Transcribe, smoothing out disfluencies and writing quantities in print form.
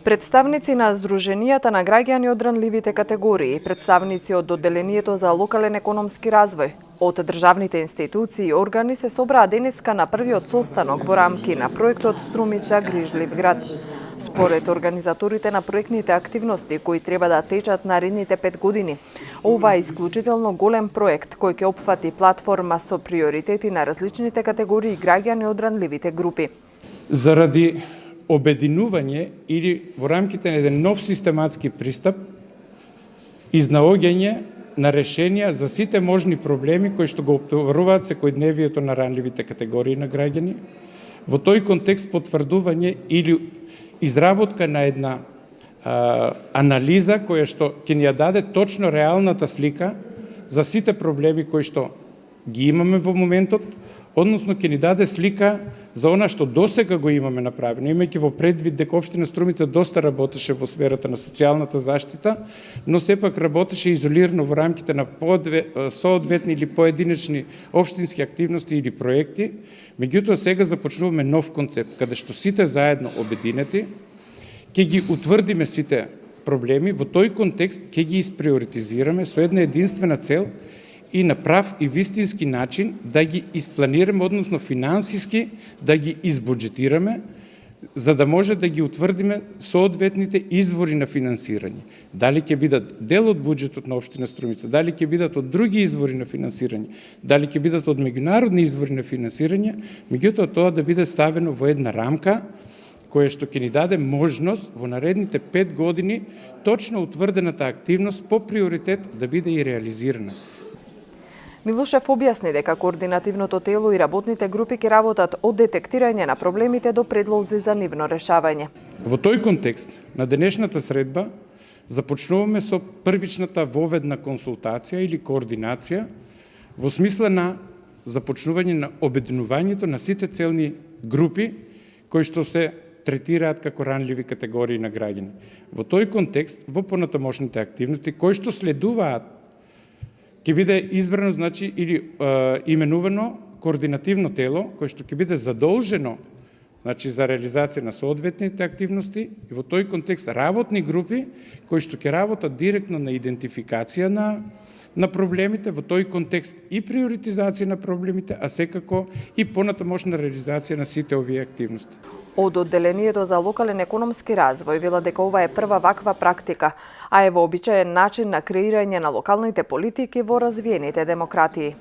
Представници на Сдруженијата на граѓани од ранливите категории, представници од Одделението за локален економски развој, од државните институции и органи се собраа денеска на првиот состанок во рамки на проектот Струмица грижлив град. Според организаторите на проектните активности кои треба да течат наредните 5 години, ова е исклучително голем проект кој ќе опфати платформа со приоритети на различните категории граѓани од ранливите групи. Заради обединување или во рамките на еден нов систематски пристап, изнаоѓање на решенија за сите можни проблеми кои што го обтоваруваат секојдневието на ранливите категории на граѓани, во тој контекст потврдување или изработка на една анализа која што ќе ни ја даде точно реалната слика за сите проблеми кои што ги имаме во моментот, односно ќе ни даде слика за она што досега го имаме направено, имајќи во предвид дека општина Струмица доста работеше во сферата на социјалната заштита, но сепак работеше изолирано во рамките на соодветни или поединечни општински активности или проекти. Меѓутоа сега започнуваме нов концепт, каде што сите заедно обединети, ќе ги утврдиме сите проблеми, во тој контекст ќе ги исприоритизираме со една единствена цел и на прав и вистински начин да ги испланираме, односно финансиски да ги избуџетираме, за да може да ги утврдиме соодветните извори на финансирање. Дали ќе бидат дел од буџетот на општина Струмица, дали ќе бидат од други извори на финансирање, дали ќе бидат од меѓународни извори на финансирање, меѓутоа тоа да биде ставено во една рамка која што ќе ни даде можност во наредните 5 години точно утврдената активност по приоритет да биде и реализирана. Милушев објасни дека координативното тело и работните групи ќе работат од детектирање на проблемите до предлози за нивно решавање. Во тој контекст на денешната средба започнуваме со првичната воведна консултација или координација во смисла на започнување на обединувањето на сите целни групи кои што се третираат како ранливи категории на граѓани. Во тој контекст, во понатамошните активности кои што следуваат ќе биде избрано, значи, или именувано координативно тело, кое што ќе биде задолжено, значи, за реализација на соодветните активности и во тој контекст работни групи кои што ќе работат директно на идентификација на проблемите, во тој контекст и приоритизација на проблемите, а секако и понатамошна реализација на сите овие активности. Од Одделението за локален економски развој вела дека ова е прва ваква практика, а е вообичаен начин на креирање на локалните политики во развиените демократии.